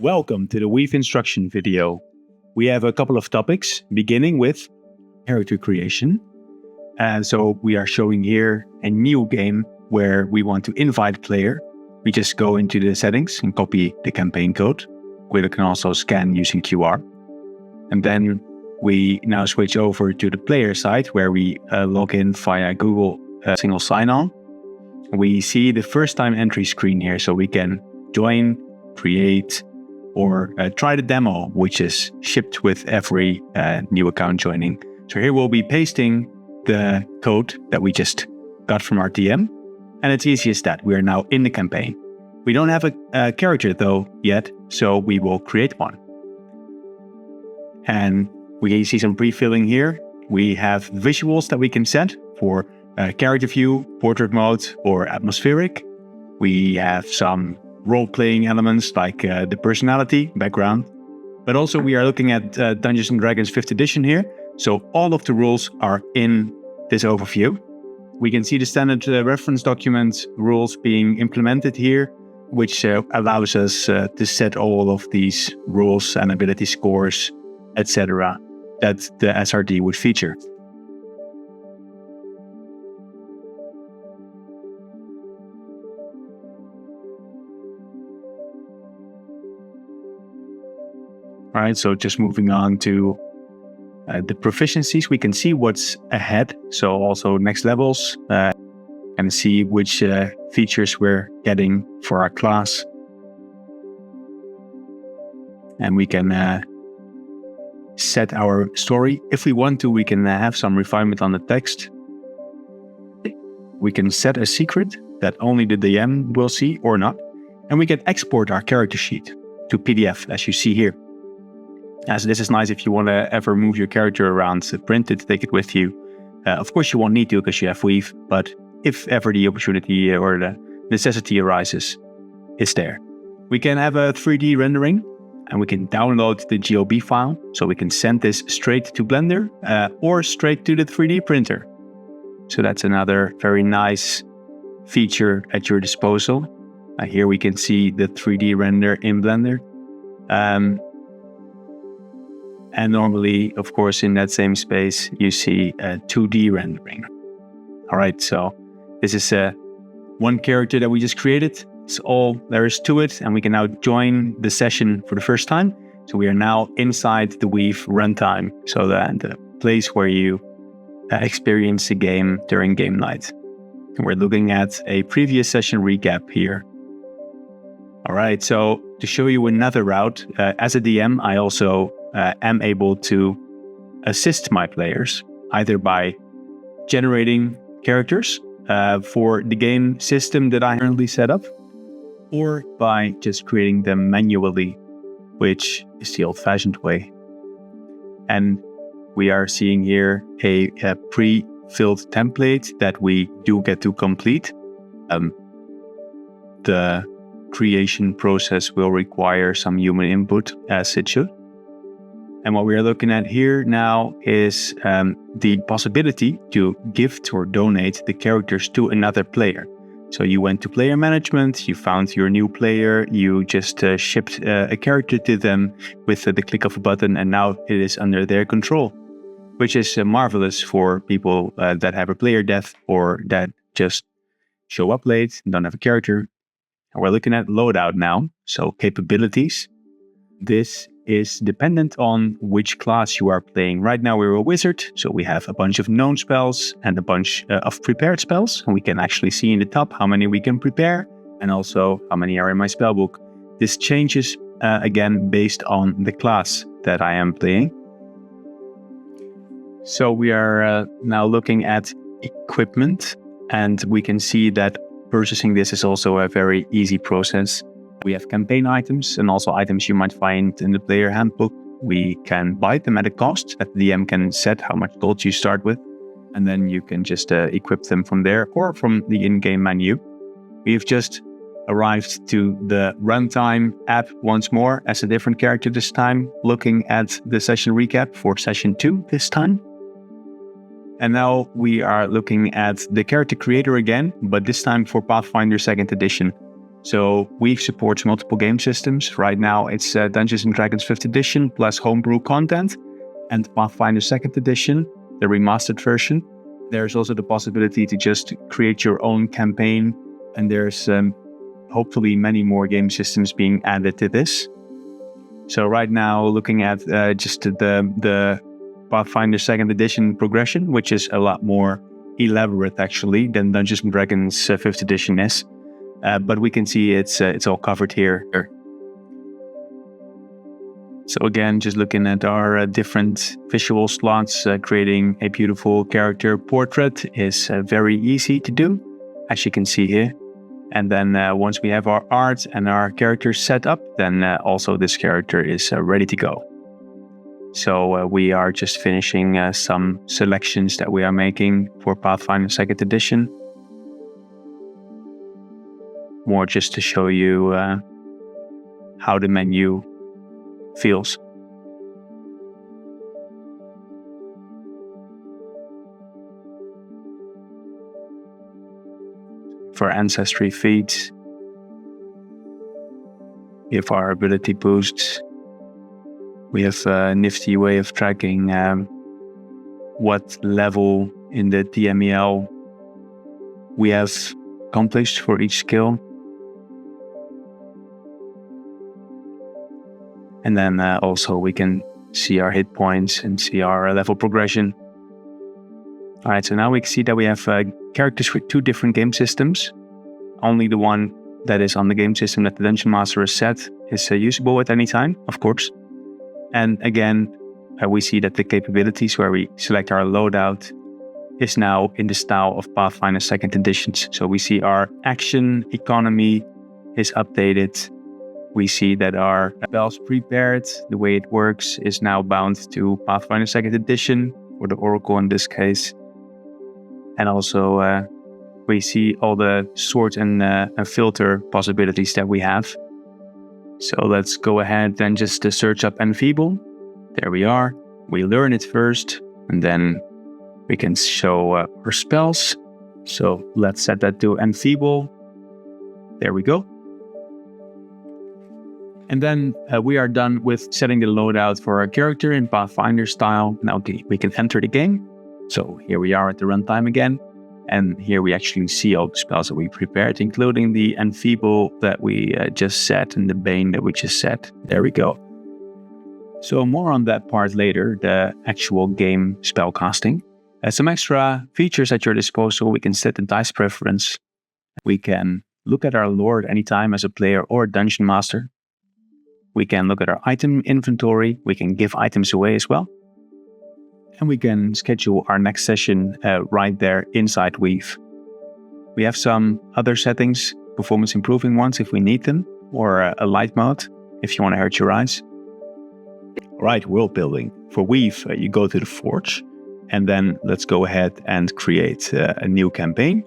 Welcome to the Weave instruction video. We have a couple of topics, beginning with character creation. And so we are showing here a new game where we want to invite player. We just go into the settings and copy the campaign code. We can also scan using QR. And then we now switch over to the player side where we log in via Google single sign-on. We see the first time entry screen here, so we can join, create, or try the demo, which is shipped with every new account joining. So here we'll be pasting the code that we just got from our DM, and it's easy as that. We are now in the campaign. We don't have a character though yet, so we will create one. And we see some pre-filling here. We have visuals that we can set for character view, portrait mode, or atmospheric. We have some role-playing elements like the personality, background. But also we are looking at Dungeons & Dragons 5th edition here. So all of the rules are in this overview. We can see the standard reference document rules being implemented here, which allows us to set all of these rules and ability scores, etc. that the SRD would feature. All right, so just moving on to the proficiencies, we can see what's ahead. So also next levels, and see which features we're getting for our class. And we can set our story. If we want to, we can have some refinement on the text. We can set a secret that only the DM will see or not. And we can export our character sheet to PDF, as you see here. So this is nice if you want to ever move your character around, print it, take it with you. Of course, you won't need to because you have Weave, but if ever the opportunity or the necessity arises, it's there. We can have a 3D rendering, and we can download the GOB file, so we can send this straight to Blender or straight to the 3D printer. So that's another very nice feature at your disposal. Here we can see the 3D render in Blender. And normally, of course, in that same space, you see a 2D rendering. All right, so this is one character that we just created. It's all there is to it, and we can now join the session for the first time. So we are now inside the Weave runtime, so the place where you experience the game during game night. And we're looking at a previous session recap here. All right, so to show you another route, as a DM, I also am able to assist my players, either by generating characters for the game system that I currently set up, or by just creating them manually, which is the old-fashioned way. And we are seeing here a pre-filled template that we do get to complete. The creation process will require some human input, as it should. And what we are looking at here now is the possibility to gift or donate the characters to another player. So you went to player management, you found your new player, you just shipped a character to them with the click of a button, and now it is under their control, which is marvelous for people that have a player death or that just show up late and don't have a character. And we're looking at Loadout now, so capabilities. This is dependent on which class you are playing. Right now we're a wizard, so we have a bunch of known spells and a bunch of prepared spells, and we can actually see in the top how many we can prepare and also how many are in my spellbook. This changes again based on the class that I am playing. So we are now looking at equipment, and we can see that purchasing this is also a very easy process. We have campaign items and also items you might find in the player handbook. We can buy them at a cost that the DM can set how much gold you start with, and then you can just equip them from there or from the in-game menu. We've just arrived to the runtime app once more as a different character this time, looking at the session recap for session 2 this time. And now we are looking at the character creator again, but this time for Pathfinder 2nd edition. So Weave supports multiple game systems. Right now it's Dungeons & Dragons 5th edition plus homebrew content, and Pathfinder 2nd edition, the remastered version. There's also the possibility to just create your own campaign, and there's hopefully many more game systems being added to this. So right now, looking at just the Pathfinder 2nd edition progression, which is a lot more elaborate actually than Dungeons & Dragons 5th edition is. But we can see it's all covered here. So again, just looking at our different visual slots, creating a beautiful character portrait is very easy to do, as you can see here. And then once we have our art and our character set up, then also this character is ready to go. So we are just finishing some selections that we are making for Pathfinder 2nd edition. More just to show you how the menu feels. For ancestry feats, we have our ability boosts. We have a nifty way of tracking what level in the DMEL we have accomplished for each skill. And then also we can see our hit points and see our level progression. All right, so now we can see that we have characters with 2 different game systems. Only the one that is on the game system that the Dungeon Master has set is usable at any time, of course. And again, we see that the capabilities where we select our loadout is now in the style of Pathfinder 2nd editions. So we see our action economy is updated. We see that our spells prepared, the way it works, is now bound to Pathfinder 2nd edition, or the Oracle in this case. And also we see all the sort and filter possibilities that we have. So let's go ahead and just search up Enfeeble. There we are. We learn it first, and then we can show our spells. So let's set that to Enfeeble. There we go. And then we are done with setting the loadout for our character in Pathfinder style. Now we can enter the game. So here we are at the runtime again. And here we actually see all the spells that we prepared, including the Enfeeble that we just set and the Bane that we just set. There we go. So more on that part later, the actual game spell casting. Some extra features at your disposal. We can set the dice preference. We can look at our lore at any time as a player or a dungeon master. We can look at our item inventory. We can give items away as well. And we can schedule our next session right there inside Weave. We have some other settings, performance improving ones if we need them, or a light mode if you want to hurt your eyes. All right, world building. For Weave, you go to the Forge, and then let's go ahead and create a new campaign.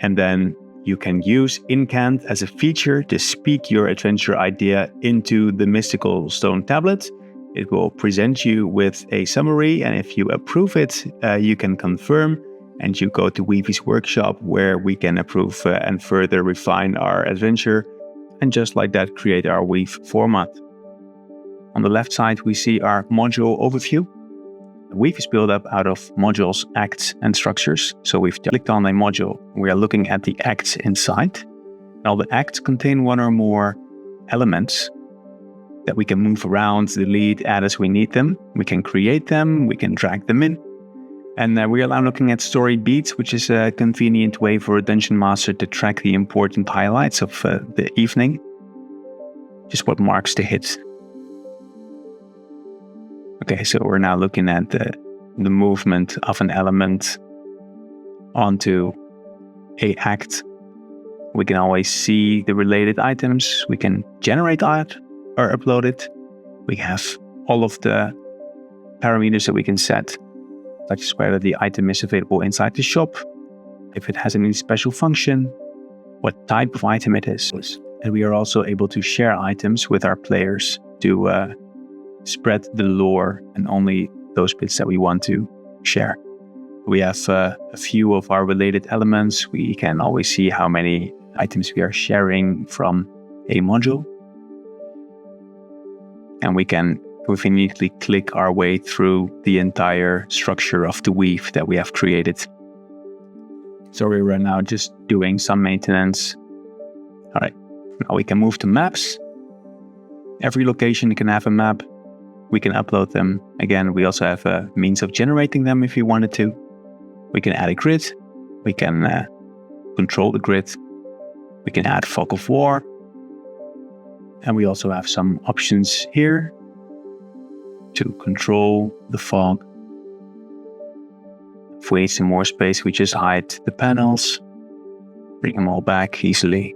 And then you can use Incant as a feature to speak your adventure idea into the mystical stone tablet. It will present you with a summary, and if you approve it, you can confirm, and you go to Weavy's workshop where we can approve and further refine our adventure, and just like that create our Weave format. On the left side, we see our module overview. Weave is built up out of modules, acts, and structures. So we've clicked on a module. We are looking at the acts inside. Now the acts contain one or more elements that we can move around, delete, add as we need them. We can create them, we can drag them in. And we are now looking at story beats, which is a convenient way for a dungeon master to track the important highlights of the evening. Just what marks the hits. Okay, so we're now looking at the movement of an element onto a act. We can always see the related items. We can generate art or upload it. We have all of the parameters that we can set, such as whether the item is available inside the shop, if it has any special function, what type of item it is. And we are also able to share items with our players to spread the lore and only those bits that we want to share. We have a few of our related elements. We can always see how many items we are sharing from a module. And we can conveniently click our way through the entire structure of the weave that we have created. So we're right now just doing some maintenance. All right, now we can move to maps. Every location can have a map. We can upload them. Again, we also have a means of generating them if you wanted to. We can add a grid. We can control the grid. We can add fog of war. And we also have some options here to control the fog. If we need some more space, we just hide the panels, bring them all back easily.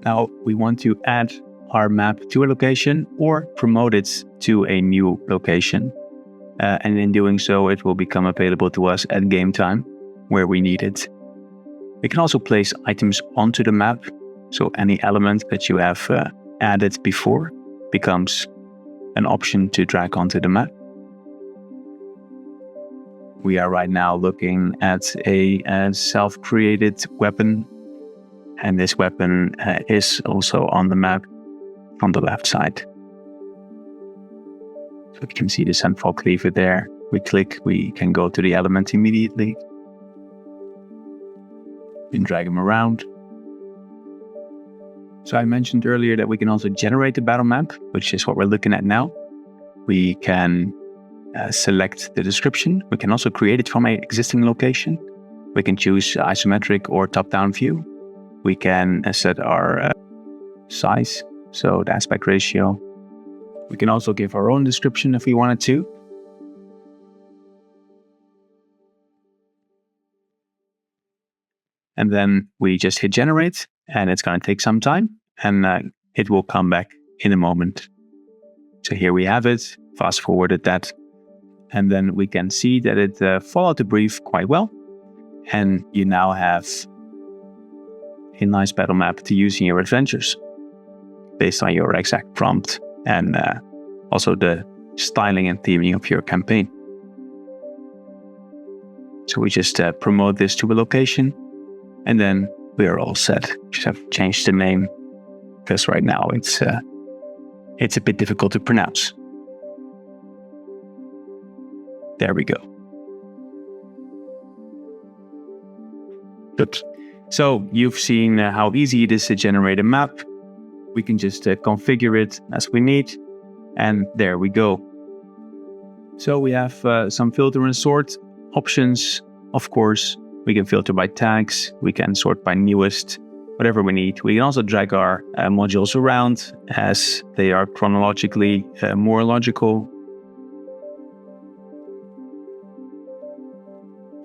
Now we want to add our map to a location or promote it to a new location. And in doing so, it will become available to us at game time where we need it. We can also place items onto the map. So any element that you have added before becomes an option to drag onto the map. We are right now looking at a self-created weapon. And this weapon is also on the map from the left side. So you can see the Sandfall cleaver there. We click, we can go to the element immediately. We can drag them around. So I mentioned earlier that we can also generate a battle map, which is what we're looking at now. We can select the description. We can also create it from an existing location. We can choose isometric or top-down view. We can set our size, so the aspect ratio. We can also give our own description if we wanted to. And then we just hit generate, and it's going to take some time, and it will come back in a moment. So here we have it, fast forwarded that, and then we can see that it followed the brief quite well. And you now have a nice battle map to use in your adventures based on your exact prompt and also the styling and theming of your campaign. So we just promote this to a location, and then we are all set. Just have to change the name because right now it's a bit difficult to pronounce. There we go. Good. So you've seen how easy it is to generate a map. We can just configure it as we need. And there we go. So we have some filter and sort options. Of course, we can filter by tags. We can sort by newest, whatever we need. We can also drag our modules around as they are chronologically more logical.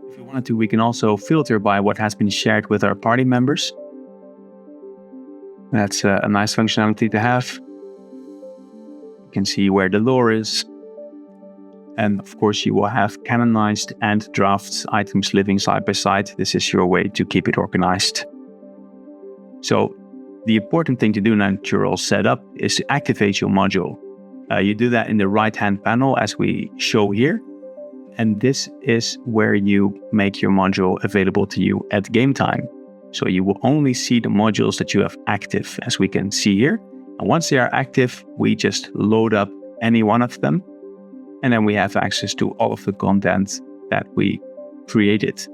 If we wanted to, we can also filter by what has been shared with our party members. That's a nice functionality to have. You can see where the lore is. And of course, you will have canonized and draft items living side by side. This is your way to keep it organized. So the important thing to do now that you're all set up is to activate your module. You do that in the right-hand panel as we show here. And this is where you make your module available to you at game time. So you will only see the modules that you have active, as we can see here. And once they are active, we just load up any one of them. And then we have access to all of the content that we created.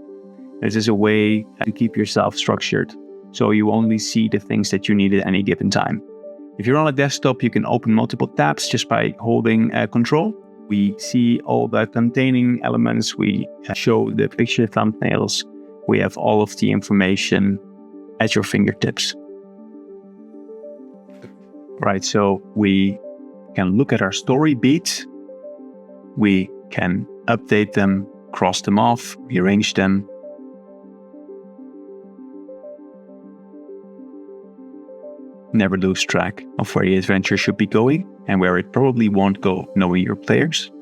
This is a way to keep yourself structured, so you only see the things that you need at any given time. If you're on a desktop, you can open multiple tabs just by holding Control. We see all the containing elements. We show the picture thumbnails. We have all of the information at your fingertips. Right, so we can look at our story beats. We can update them, cross them off, rearrange them. Never lose track of where the adventure should be going and where it probably won't go, knowing your players.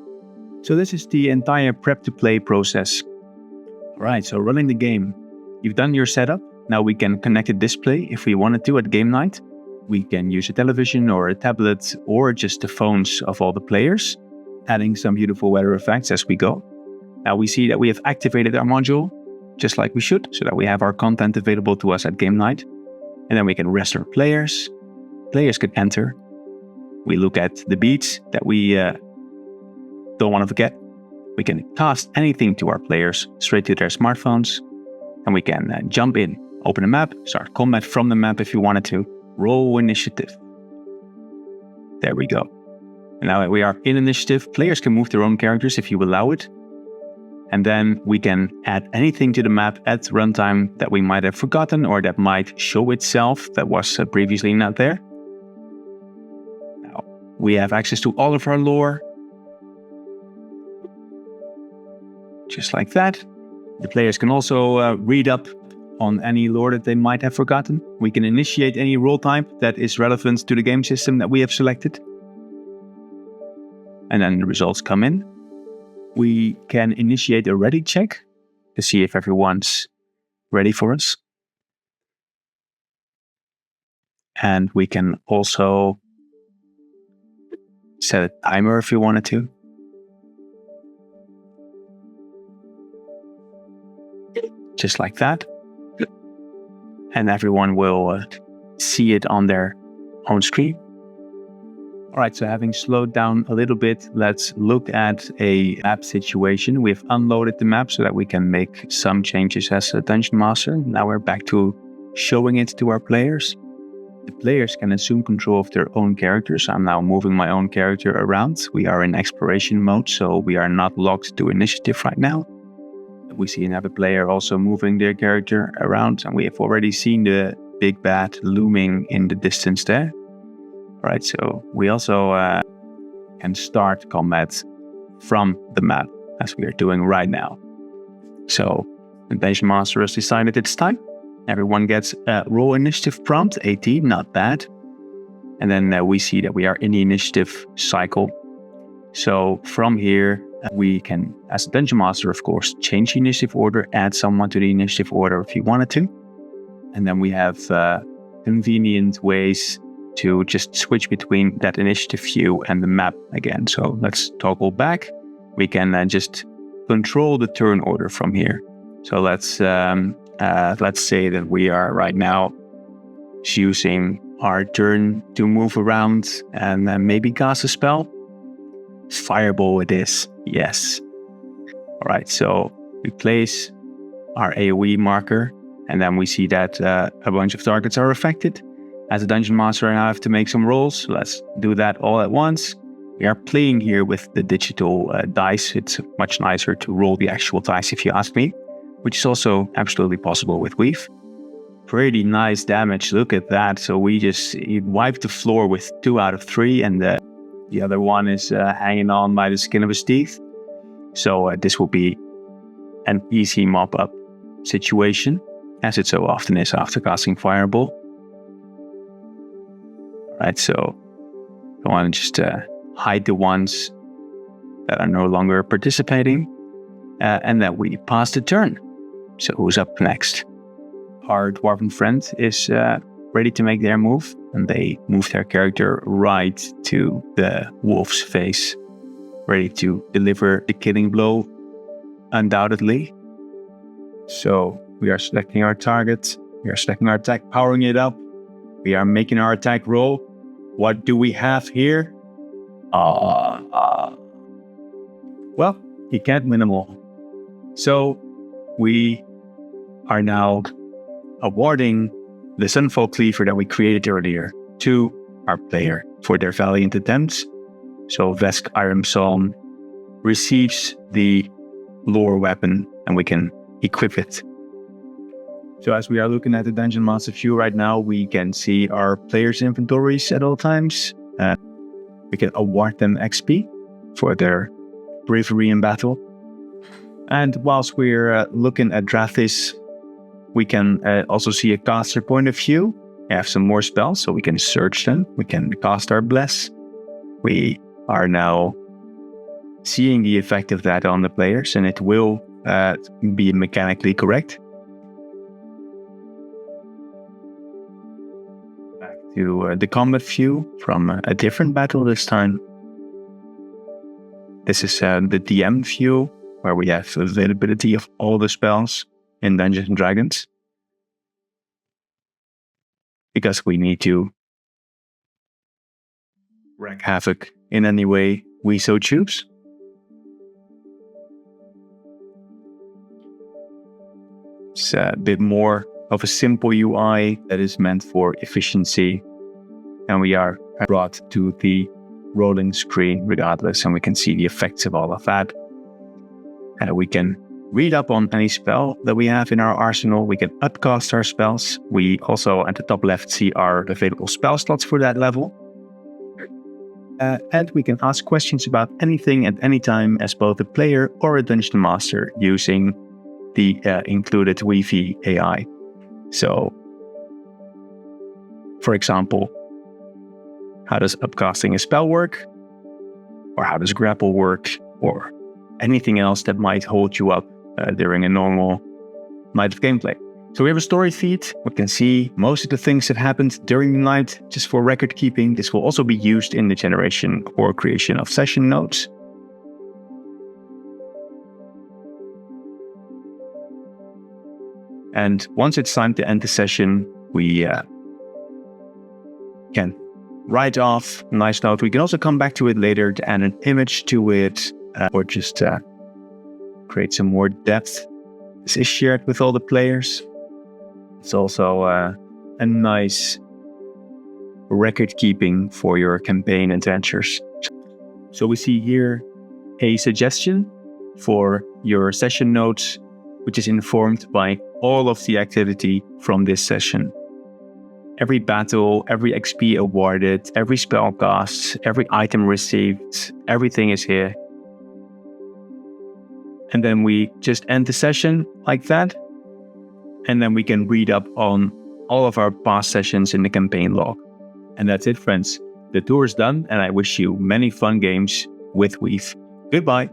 So this is the entire prep to play process. All right, so running the game. You've done your setup. Now we can connect a display if we wanted to at game night. We can use a television or a tablet or just the phones of all the players, adding some beautiful weather effects as we go. Now we see that we have activated our module. just like we should, so that we have our content available to us at game night. And then we can rest our players. Players can enter. We look at the beats that we don't want to forget. We can cast anything to our players straight to their smartphones. And we can jump in, open a map, start combat from the map if you wanted to. Roll initiative. There we go. And now that we are in initiative, players can move their own characters if you allow it. And then we can add anything to the map at runtime that we might have forgotten or that might show itself that was previously not there. Now, we have access to all of our lore. Just like that. The players can also read up on any lore that they might have forgotten. We can initiate any role type that is relevant to the game system that we have selected. And then the results come in. We can initiate a ready check to see if everyone's ready for us. And we can also set a timer if you wanted to. Just like that. And everyone will see it on their own screen. All right, so having slowed down a little bit, let's look at a map situation. We've unloaded the map so that we can make some changes as a Dungeon Master. Now we're back to showing it to our players. The players can assume control of their own characters. I'm now moving my own character around. We are in exploration mode, so we are not locked to initiative right now. We see another player also moving their character around, and we have already seen the big bad looming in the distance there. All right, so we also can start combat from the map, as we are doing right now. So the Dungeon Master has decided it's time. Everyone gets a roll initiative prompt, 18, not bad. And then we see that we are in the initiative cycle. So from here, we can, as a Dungeon Master, of course, change the initiative order, add someone to the initiative order if you wanted to. And then we have convenient ways to just switch between that initiative view and the map again. So let's toggle back. We can just control the turn order from here. So let's say that we are right now using our turn to move around and maybe cast a spell. Fireball it is, yes. All right, so we place our AoE marker, and then we see that a bunch of targets are affected. As a Dungeon Master, I now have to make some rolls. Let's do that all at once. We are playing here with the digital dice. It's much nicer to roll the actual dice, if you ask me, which is also absolutely possible with Weave. Pretty nice damage, look at that. So we just wiped the floor with 2 out of 3, and the other one is hanging on by the skin of his teeth. So this will be an easy mop-up situation, as it so often is after casting Fireball. Right, so I want to just hide the ones that are no longer participating, and then we pass the turn. So who's up next? Our dwarven friend is ready to make their move, and they move their character right to the wolf's face, ready to deliver the killing blow, undoubtedly. So we are selecting our target, we are selecting our attack, powering it up. We are making our attack roll. What do we have here? Well, he can't win them all. So we are now awarding the Sunfall Cleaver that we created earlier to our player for their valiant attempts. So Vesk Ironpsalm receives the lore weapon, and we can equip it. So as we are looking at the Dungeon Master view right now, we can see our players' inventories at all times. We can award them XP for their bravery in battle. And whilst we're looking at Drathis, we can also see a caster point of view. We have some more spells, so we can search them. We can cast our Bless. We are now seeing the effect of that on the players, and it will be mechanically correct. Back to the combat view from a different battle this time. This is the DM view, where we have availability of all the spells. in Dungeons and Dragons, because we need to wreak havoc in any way we so choose. It's a bit more of a simple UI that is meant for efficiency, and we are brought to the rolling screen regardless, and we can see the effects of all of that. We can read up on any spell that we have in our arsenal. We can upcast our spells. We also at the top left see our available spell slots for that level. And we can ask questions about anything at any time as both a player or a dungeon master using the included Weavy AI. So, for example, how does upcasting a spell work? Or how does grapple work? Or anything else that might hold you up during a normal night of gameplay. So we have a story feed. We can see most of the things that happened during the night just for record keeping. This will also be used in the generation or creation of session notes. And once it's time to end the session, we can write off a nice note. We can also come back to it later to add an image to it or just create some more depth. This is shared with all the players. It's also a nice record keeping for your campaign adventures. So we see here a suggestion for your session notes, which is informed by all of the activity from this session. Every battle, every XP awarded, every spell cast, every item received, everything is here. And then we just end the session like that. And then we can read up on all of our past sessions in the campaign log. And that's it, friends. The tour is done, and I wish you many fun games with Weave. Goodbye.